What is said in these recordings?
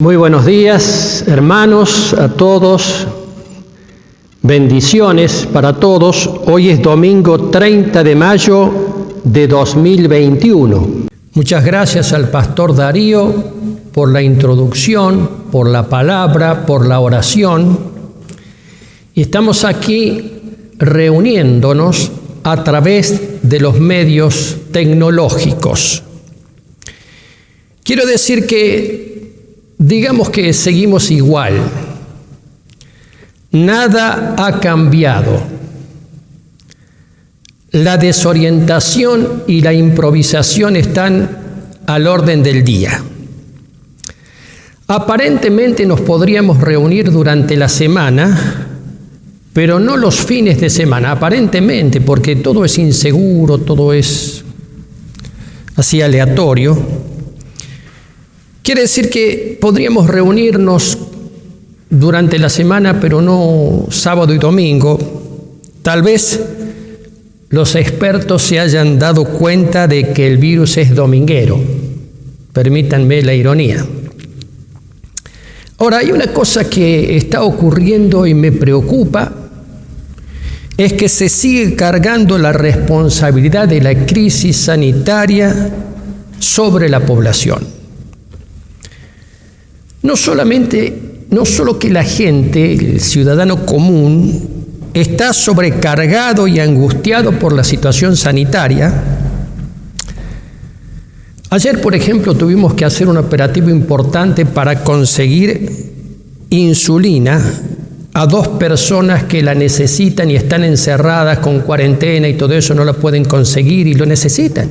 Muy buenos días, hermanos, a todos. Bendiciones para todos. Hoy es domingo 30 de mayo de 2021. Muchas gracias al pastor Darío por la introducción, por la palabra, por la oración. Y estamos aquí reuniéndonos a través de los medios tecnológicos. Quiero decir que digamos que seguimos igual. Nada ha cambiado. La desorientación y la improvisación están al orden del día. Aparentemente nos podríamos reunir durante la semana, pero no los fines de semana, aparentemente, porque todo es inseguro, todo es así aleatorio. Quiere decir que podríamos reunirnos durante la semana, pero no sábado y domingo. Tal vez los expertos se hayan dado cuenta de que el virus es dominguero. Permítanme la ironía. Ahora, hay una cosa que está ocurriendo y me preocupa, es que se sigue cargando la responsabilidad de la crisis sanitaria sobre la población. No solo que la gente, el ciudadano común, está sobrecargado y angustiado por la situación sanitaria. Ayer, por ejemplo, tuvimos que hacer un operativo importante para conseguir insulina a 2 personas que la necesitan y están encerradas con cuarentena y todo eso, no la pueden conseguir y lo necesitan.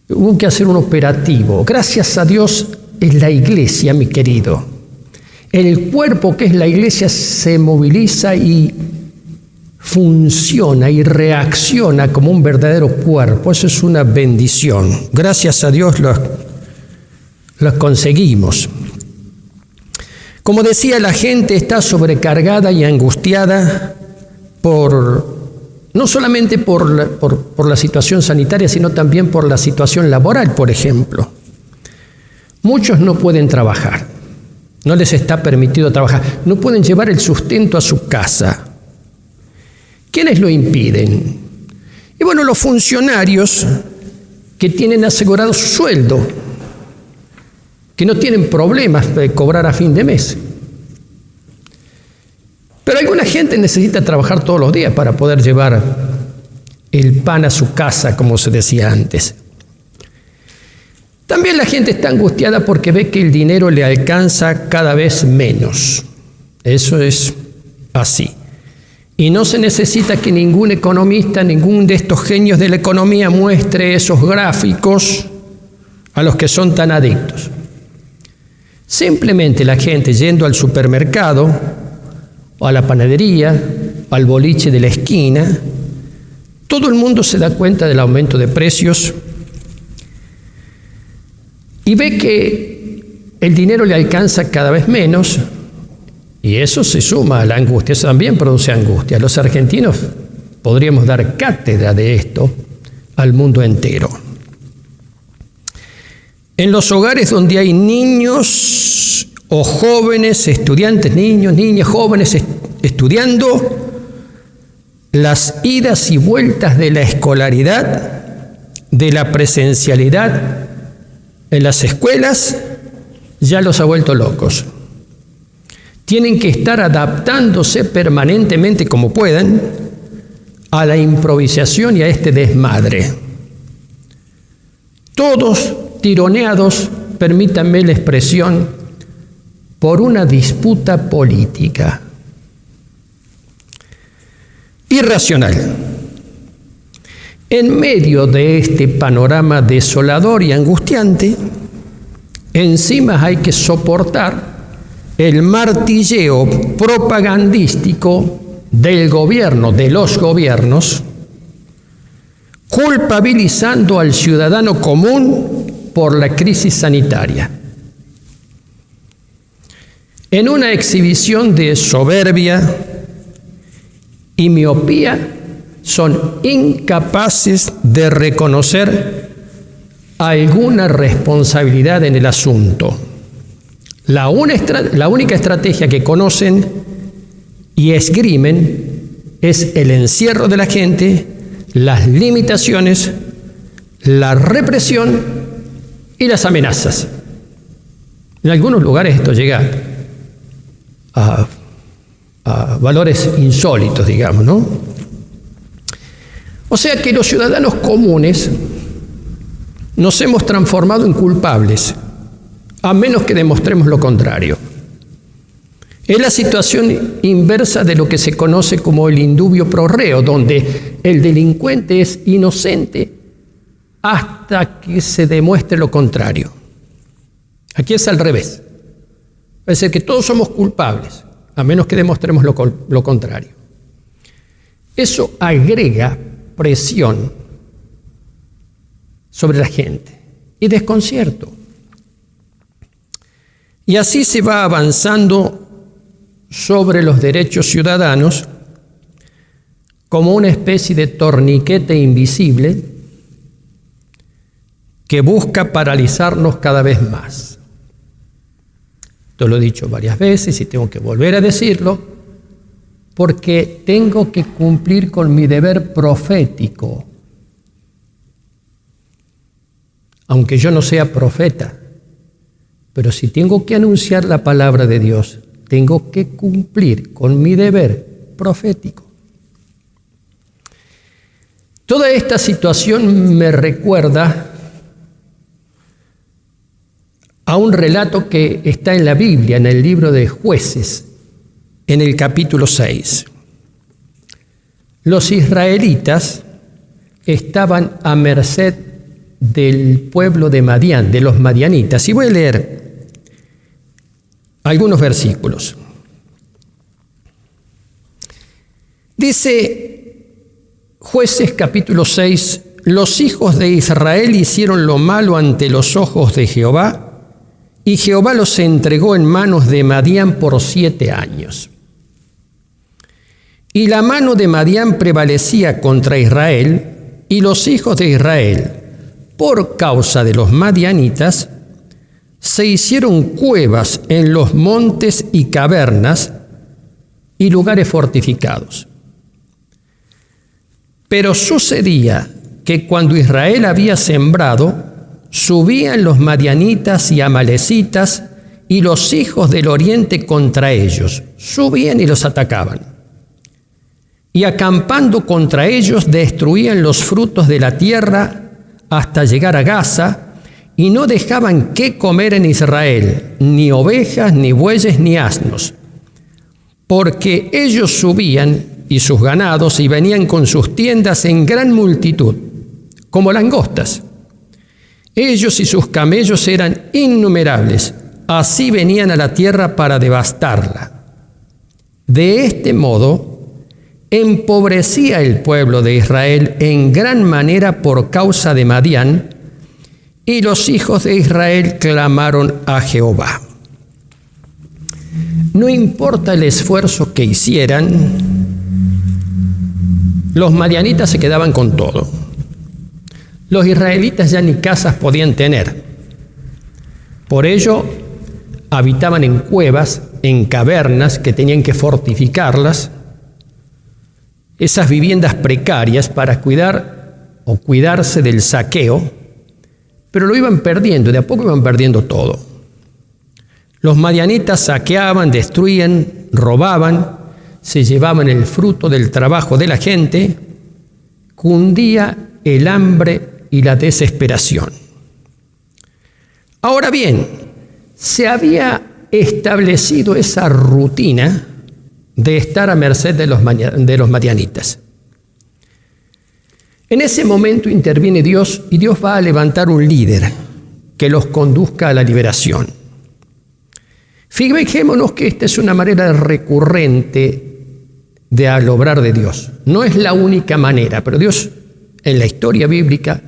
Hubo que hacer un operativo. Gracias a Dios, es la iglesia, mi querido. El cuerpo que es la iglesia se moviliza y funciona y reacciona como un verdadero cuerpo. Eso es una bendición. Gracias a Dios lo conseguimos. Como decía, la gente está sobrecargada y angustiada no solamente por la situación sanitaria, sino también por la situación laboral, por ejemplo. Muchos no pueden trabajar, no les está permitido trabajar, no pueden llevar el sustento a su casa. ¿Quiénes lo impiden? Y bueno, los funcionarios que tienen asegurado su sueldo, que no tienen problemas de cobrar a fin de mes. Pero alguna gente necesita trabajar todos los días para poder llevar el pan a su casa, como se decía antes. También la gente está angustiada porque ve que el dinero le alcanza cada vez menos. Eso es así. Y no se necesita que ningún economista, ningún de estos genios de la economía muestre esos gráficos a los que son tan adictos. Simplemente la gente yendo al supermercado, o a la panadería, al boliche de la esquina, todo el mundo se da cuenta del aumento de precios y ve que el dinero le alcanza cada vez menos, y eso se suma a la angustia, eso también produce angustia. Los argentinos podríamos dar cátedra de esto al mundo entero. En los hogares donde hay niños o jóvenes estudiantes, niños, niñas, jóvenes estudiando, las idas y vueltas de la escolaridad, de la presencialidad en las escuelas, ya los ha vuelto locos. Tienen que estar adaptándose permanentemente como puedan a la improvisación y a este desmadre. Todos tironeados, permítanme la expresión, por una disputa política irracional. En medio de este panorama desolador y angustiante, encima hay que soportar el martilleo propagandístico del gobierno, de los gobiernos, culpabilizando al ciudadano común por la crisis sanitaria. En una exhibición de soberbia y miopía, son incapaces de reconocer alguna responsabilidad en el asunto. La única estrategia que conocen y esgrimen es el encierro de la gente, las limitaciones, la represión y las amenazas. En algunos lugares esto llega a valores insólitos, digamos, ¿no? O sea que los ciudadanos comunes nos hemos transformado en culpables, a menos que demostremos lo contrario. Es la situación inversa de lo que se conoce como el indubio pro reo, donde el delincuente es inocente hasta que se demuestre lo contrario. Aquí es al revés. Es decir, que todos somos culpables, a menos que demostremos lo contrario. Eso agrega presión sobre la gente y desconcierto. Y así se va avanzando sobre los derechos ciudadanos como una especie de torniquete invisible que busca paralizarnos cada vez más. Esto lo he dicho varias veces y tengo que volver a decirlo porque tengo que cumplir con mi deber profético. Aunque yo no sea profeta, pero si tengo que anunciar la palabra de Dios, tengo que cumplir con mi deber profético. Toda esta situación me recuerda a un relato que está en la Biblia, en el libro de Jueces, en el capítulo 6. Los israelitas estaban a merced del pueblo de Madián, de los madianitas. Y voy a leer algunos versículos. Dice Jueces capítulo 6, los hijos de Israel hicieron lo malo ante los ojos de Jehová, y Jehová los entregó en manos de Madián por 7 años. Y la mano de Madián prevalecía contra Israel, y los hijos de Israel, por causa de los madianitas, se hicieron cuevas en los montes y cavernas y lugares fortificados. Pero sucedía que cuando Israel había sembrado, subían los madianitas y amalecitas y los hijos del oriente contra ellos, subían y los atacaban. Y acampando contra ellos destruían los frutos de la tierra hasta llegar a Gaza, y no dejaban qué comer en Israel, ni ovejas, ni bueyes, ni asnos, porque ellos subían y sus ganados y venían con sus tiendas en gran multitud, como langostas. Ellos y sus camellos eran innumerables, así venían a la tierra para devastarla. De este modo, empobrecía el pueblo de Israel en gran manera por causa de Madián, y los hijos de Israel clamaron a Jehová. No importa el esfuerzo que hicieran, los madianitas se quedaban con todo. Los israelitas ya ni casas podían tener. Por ello, habitaban en cuevas, en cavernas que tenían que fortificarlas, esas viviendas precarias para cuidar o cuidarse del saqueo, pero lo iban perdiendo, de a poco iban perdiendo todo. Los madianitas saqueaban, destruían, robaban, se llevaban el fruto del trabajo de la gente, cundía el hambre y la desesperación. Ahora bien, se había establecido esa rutina de estar a merced de los madianitas. En ese momento interviene Dios y Dios va a levantar un líder que los conduzca a la liberación. Fijémonos que esta es una manera recurrente de al obrar de Dios. No es la única manera, pero Dios en la historia bíblica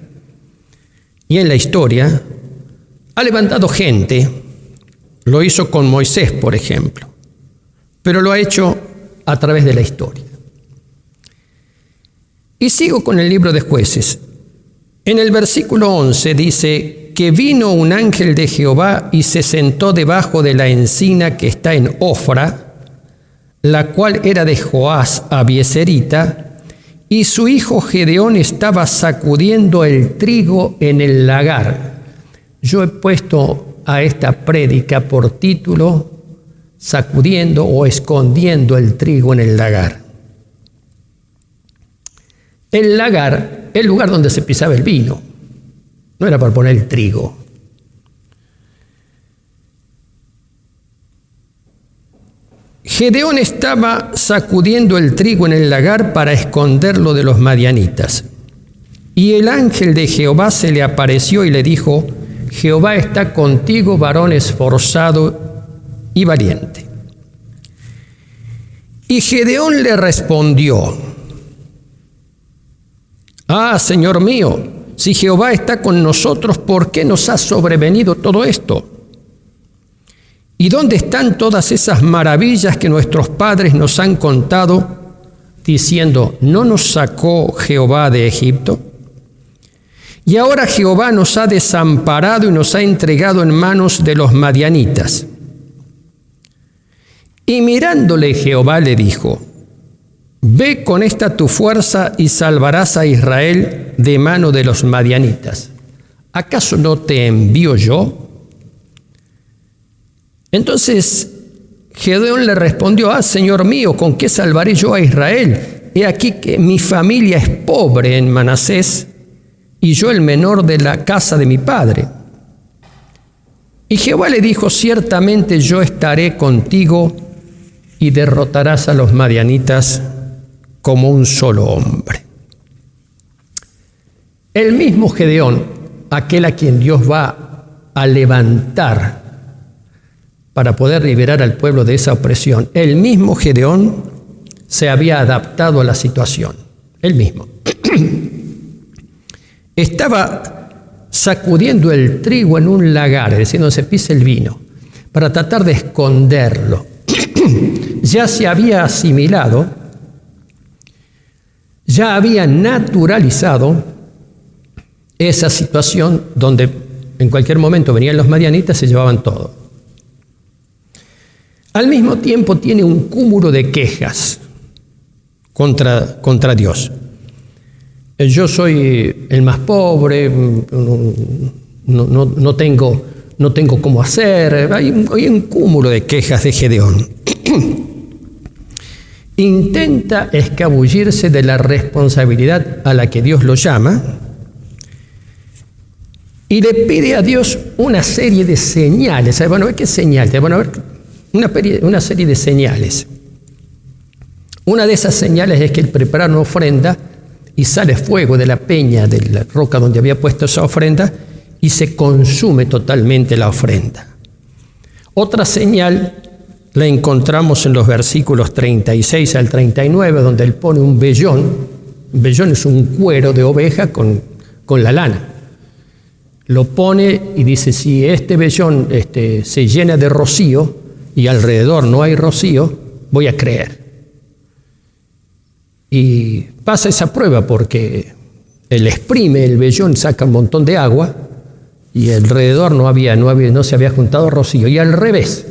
y en la historia ha levantado gente. Lo hizo con Moisés, por ejemplo, pero lo ha hecho a través de la historia. Y sigo con el libro de Jueces. En el versículo 11 dice que vino un ángel de Jehová y se sentó debajo de la encina que está en Ofra, la cual era de Joás Abieserita, y su hijo Gedeón estaba sacudiendo el trigo en el lagar. Yo he puesto a esta prédica por título, sacudiendo o escondiendo el trigo en el lagar. El lagar, el lugar donde se pisaba el vino, no era para poner el trigo. Gedeón estaba sacudiendo el trigo en el lagar para esconderlo de los madianitas. Y el ángel de Jehová se le apareció y le dijo: Jehová está contigo, varón esforzado y valiente. Y Gedeón le respondió: Ah, Señor mío, si Jehová está con nosotros, ¿por qué nos ha sobrevenido todo esto? ¿Y dónde están todas esas maravillas que nuestros padres nos han contado, diciendo: ¿no nos sacó Jehová de Egipto? Y ahora Jehová nos ha desamparado y nos ha entregado en manos de los madianitas. Y mirándole Jehová le dijo: Ve con esta tu fuerza y salvarás a Israel de mano de los madianitas. ¿Acaso no te envío yo? Entonces Gedeón le respondió: Ah, Señor mío, ¿con qué salvaré yo a Israel? He aquí que mi familia es pobre en Manasés, y yo el menor de la casa de mi padre. Y Jehová le dijo: Ciertamente yo estaré contigo, y derrotarás a los madianitas como un solo hombre. El mismo Gedeón, aquel a quien Dios va a levantar para poder liberar al pueblo de esa opresión, el mismo Gedeón se había adaptado a la situación. Él mismo. Estaba sacudiendo el trigo en un lagar, es decir, donde se pisa el vino, para tratar de esconderlo. Ya se había asimilado, ya había naturalizado esa situación donde en cualquier momento venían los madianitas y se llevaban todo. Al mismo tiempo tiene un cúmulo de quejas contra Dios. Yo soy el más pobre, no tengo cómo hacer. Hay un cúmulo de quejas de Gedeón. Intenta escabullirse de la responsabilidad a la que Dios lo llama y le pide a Dios una serie de señales. Bueno, ¿qué señales? Bueno, a ver, una serie de señales. Una de esas señales es que él prepara una ofrenda y sale fuego de la peña, de la roca donde había puesto esa ofrenda, y se consume totalmente la ofrenda. Otra señal la encontramos en los versículos 36 al 39, donde él pone un vellón. Un vellón es un cuero de oveja con la lana. Lo pone y dice: si este vellón se llena de rocío y alrededor no hay rocío, voy a creer. Y pasa esa prueba porque él exprime el vellón, saca un montón de agua y alrededor no se había juntado rocío. Y al revés,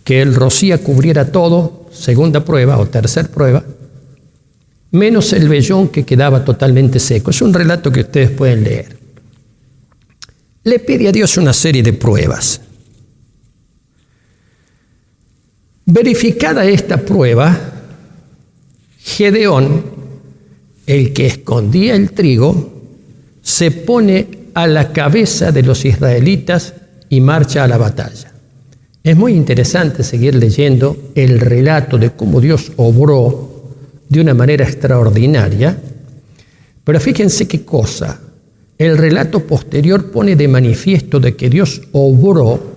que el rocío cubriera todo, segunda prueba o tercera prueba, menos el vellón que quedaba totalmente seco. Es un relato que ustedes pueden leer. Le pide a Dios una serie de pruebas. Verificada esta prueba, Gedeón, el que escondía el trigo, se pone a la cabeza de los israelitas y marcha a la batalla. Es muy interesante seguir leyendo el relato de cómo Dios obró de una manera extraordinaria, pero fíjense qué cosa. El relato posterior pone de manifiesto de que Dios obró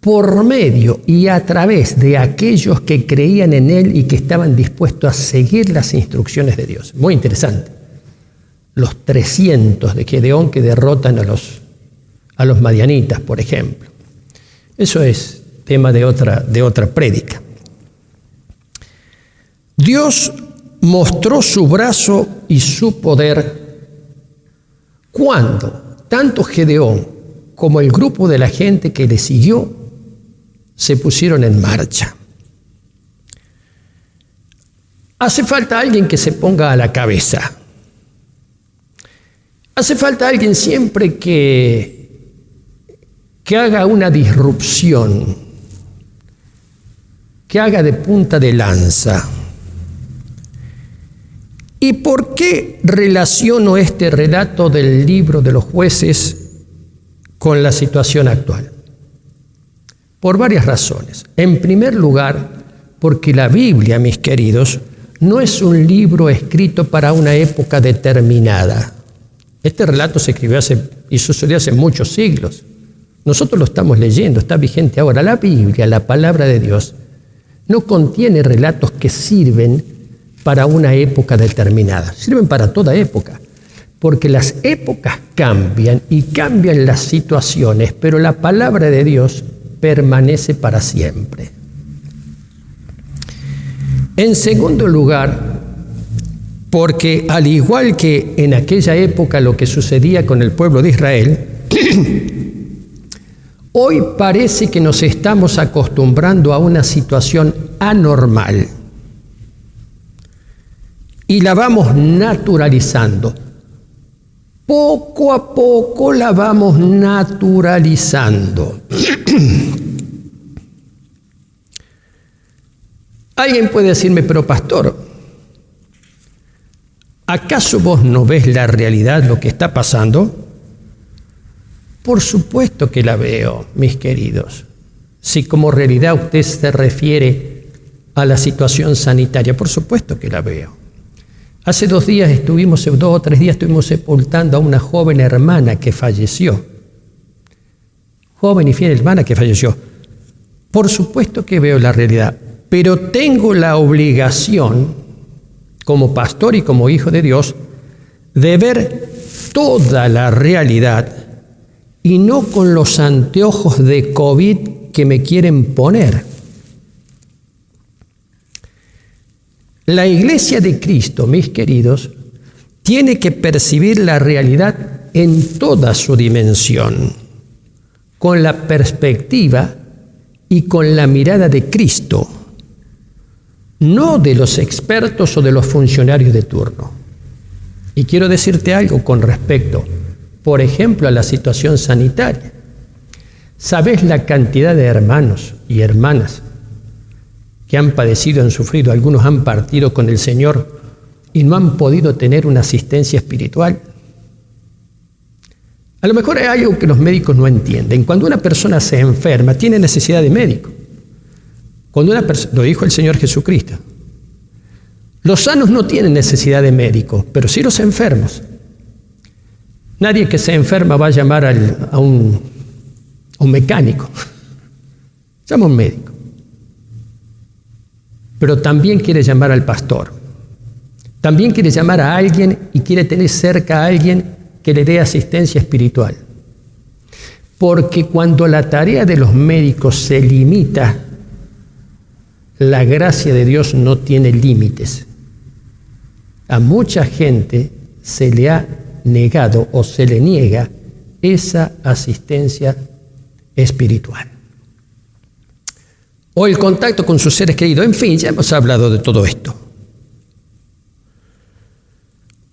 por medio y a través de aquellos que creían en Él y que estaban dispuestos a seguir las instrucciones de Dios. Muy interesante. Los 300 de Gedeón que derrotan a los madianitas, por ejemplo. Eso es tema de otra prédica. Dios mostró su brazo y su poder. ¿Cuándo? tanto Gedeón como el grupo de la gente que le siguió se pusieron en marcha. Hace falta alguien que se ponga a la cabeza. Hace falta alguien siempre que haga una disrupción, que haga de punta de lanza. ¿Y por qué relaciono este relato del libro de los jueces con la situación actual? Por varias razones. En primer lugar, porque la Biblia, mis queridos, no es un libro escrito para una época determinada. Este relato se escribió y sucedió hace muchos siglos. Nosotros lo estamos leyendo, está vigente ahora. La Biblia, la palabra de Dios, no contiene relatos que sirven para una época determinada. Sirven para toda época, porque las épocas cambian y cambian las situaciones, pero la palabra de Dios permanece para siempre. En segundo lugar, porque al igual que en aquella época lo que sucedía con el pueblo de Israel, hoy parece que nos estamos acostumbrando a una situación anormal y la vamos naturalizando. Poco a poco la vamos naturalizando. Alguien puede decirme, pero pastor, ¿acaso vos no ves la realidad, lo que está pasando? Por supuesto que la veo, mis queridos. Si como realidad usted se refiere a la situación sanitaria, por supuesto que la veo. Hace 2 o 3 días estuvimos sepultando a una joven hermana que falleció. Joven y fiel hermana que falleció. Por supuesto que veo la realidad, pero tengo la obligación, como pastor y como hijo de Dios, de ver toda la realidad y no con los anteojos de COVID que me quieren poner. La Iglesia de Cristo, mis queridos, tiene que percibir la realidad en toda su dimensión, con la perspectiva y con la mirada de Cristo, no de los expertos o de los funcionarios de turno. Y quiero decirte algo con respecto, por ejemplo, a la situación sanitaria. ¿Sabes la cantidad de hermanos y hermanas que han padecido, han sufrido? Algunos han partido con el Señor y no han podido tener una asistencia espiritual. A lo mejor hay algo que los médicos no entienden. Cuando una persona se enferma, tiene necesidad de médico. Lo dijo el Señor Jesucristo. Los sanos no tienen necesidad de médico, pero sí los enfermos. Nadie que se enferma va a llamar a un mecánico. Llama a un médico. Pero también quiere llamar al pastor. También quiere llamar a alguien y quiere tener cerca a alguien que le dé asistencia espiritual. Porque cuando la tarea de los médicos se limita, la gracia de Dios no tiene límites. A mucha gente se le ha negado o se le niega esa asistencia espiritual. O el contacto con sus seres queridos. En fin, ya hemos hablado de todo esto.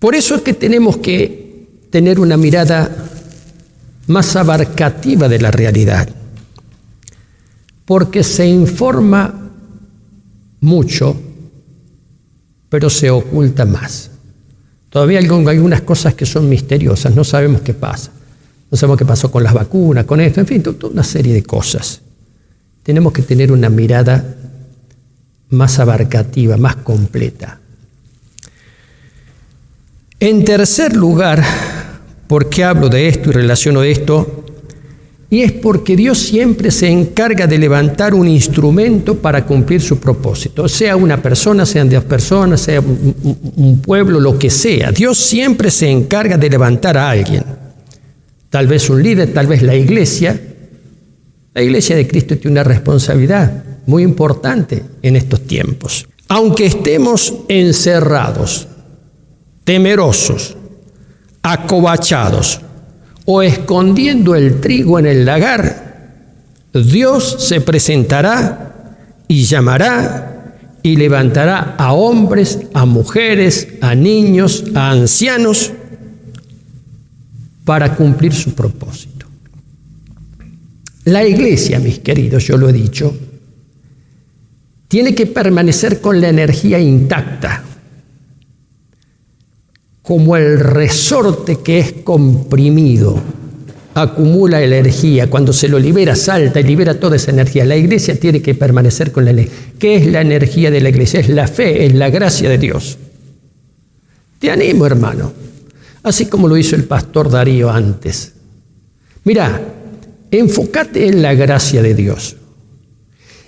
Por eso es que tenemos que tener una mirada más abarcativa de la realidad, porque se informa mucho, pero se oculta más. Todavía hay algunas cosas que son misteriosas, no sabemos qué pasa. No sabemos qué pasó con las vacunas, con esto, en fin, toda una serie de cosas. Tenemos que tener una mirada más abarcativa, más completa. En tercer lugar, ¿por qué hablo de esto y relaciono esto? Y es porque Dios siempre se encarga de levantar un instrumento para cumplir su propósito. Sea una persona, sean 2 personas, sea un pueblo, lo que sea. Dios siempre se encarga de levantar a alguien. Tal vez un líder, tal vez la iglesia. La Iglesia de Cristo tiene una responsabilidad muy importante en estos tiempos. Aunque estemos encerrados, temerosos, acobachados, o escondiendo el trigo en el lagar, Dios se presentará y llamará y levantará a hombres, a mujeres, a niños, a ancianos, para cumplir su propósito. La iglesia, mis queridos, yo lo he dicho, tiene que permanecer con la energía intacta, como el resorte que es comprimido, acumula energía, cuando se lo libera, salta y libera toda esa energía. La iglesia tiene que permanecer con la energía. ¿Qué es la energía de la iglesia? Es la fe, es la gracia de Dios. Te animo, hermano, así como lo hizo el pastor Darío antes. Mira, enfócate en la gracia de Dios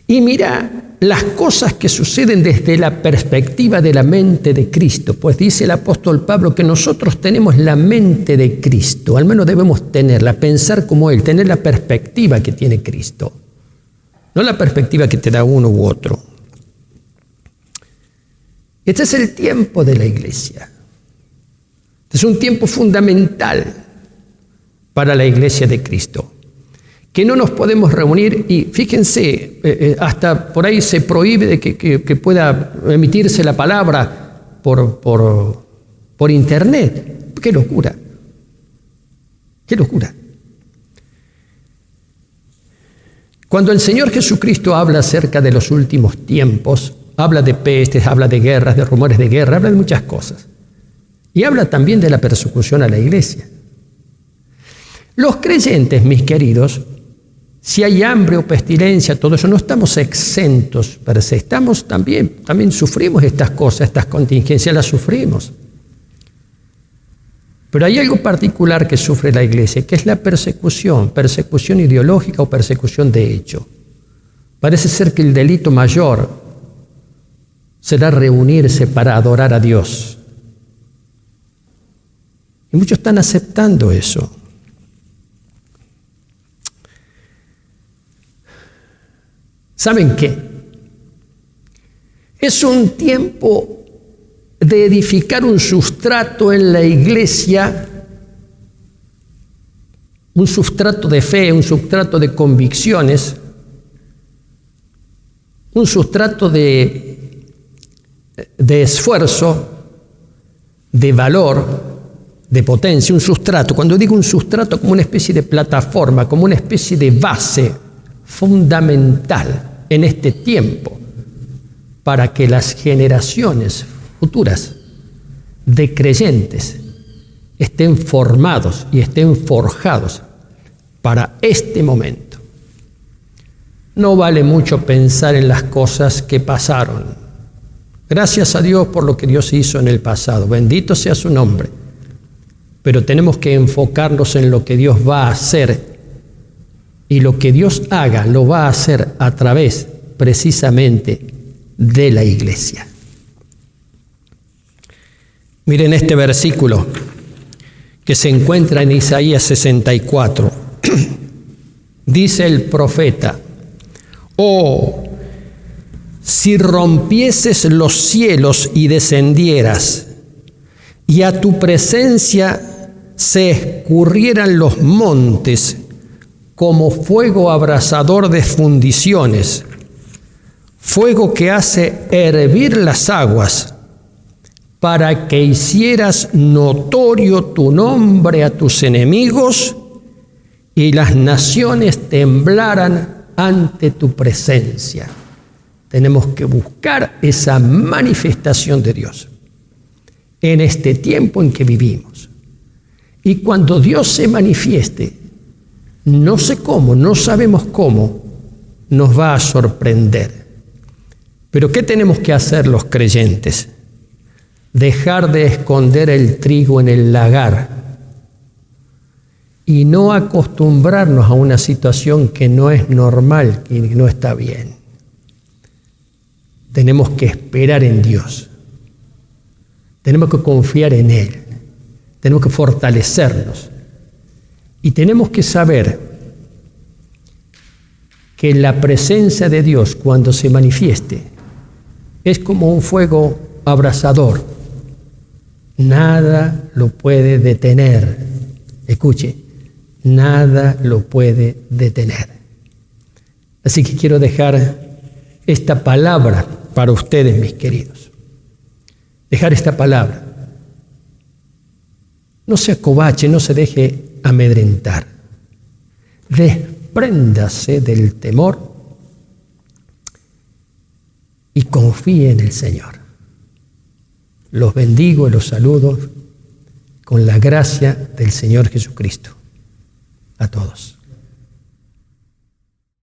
y mira las cosas que suceden desde la perspectiva de la mente de Cristo. Pues dice el apóstol Pablo que nosotros tenemos la mente de Cristo, al menos debemos tenerla, pensar como Él, tener la perspectiva que tiene Cristo, no la perspectiva que te da uno u otro. Este es el tiempo de la iglesia. Este es un tiempo fundamental para la iglesia de Cristo, que no nos podemos reunir y fíjense, hasta por ahí se prohíbe de que pueda emitirse la palabra por internet. ¡Qué locura! ¡Qué locura! Cuando el Señor Jesucristo habla acerca de los últimos tiempos, habla de pestes, habla de guerras, de rumores de guerra, habla de muchas cosas. Y habla también de la persecución a la iglesia. Los creyentes, mis queridos, si hay hambre o pestilencia, todo eso, no estamos exentos per se. Estamos también sufrimos estas cosas, estas contingencias, las sufrimos. Pero hay algo particular que sufre la iglesia, que es la persecución ideológica o persecución de hecho. Parece ser que el delito mayor será reunirse para adorar a Dios. Y muchos están aceptando eso. ¿Saben qué? Es un tiempo de edificar un sustrato en la iglesia, un sustrato de fe, un sustrato de convicciones, un sustrato de esfuerzo, de valor, de potencia, un sustrato. Cuando digo un sustrato, como una especie de plataforma, como una especie de base fundamental en este tiempo, para que las generaciones futuras de creyentes estén formados y estén forjados para este momento. No vale mucho pensar en las cosas que pasaron. Gracias a Dios por lo que Dios hizo en el pasado. Bendito sea su nombre. Pero tenemos que enfocarnos en lo que Dios va a hacer. Y lo que Dios haga lo va a hacer a través precisamente de la iglesia. Miren este versículo que se encuentra en Isaías 64. Dice el profeta: oh, si rompieses los cielos y descendieras, y a tu presencia se escurrieran los montes, como fuego abrasador de fundiciones, fuego que hace hervir las aguas, para que hicieras notorio tu nombre a tus enemigos y las naciones temblaran ante tu presencia. Tenemos que buscar esa manifestación de Dios en este tiempo en que vivimos. Y cuando Dios se manifieste, no sé cómo, no sabemos cómo, nos va a sorprender. Pero ¿qué tenemos que hacer los creyentes? Dejar de esconder el trigo en el lagar y no acostumbrarnos a una situación que no es normal, que no está bien. Tenemos que esperar en Dios. Tenemos que confiar en Él. Tenemos que fortalecernos. Y tenemos que saber que la presencia de Dios, cuando se manifieste, es como un fuego abrasador. Nada lo puede detener. Escuche, nada lo puede detener. Así que quiero dejar esta palabra para ustedes, mis queridos. Dejar esta palabra. No se acobache, no se deje amedrentar. Despréndase del temor y confíe en el Señor. Los bendigo y los saludo con la gracia del Señor Jesucristo. A todos.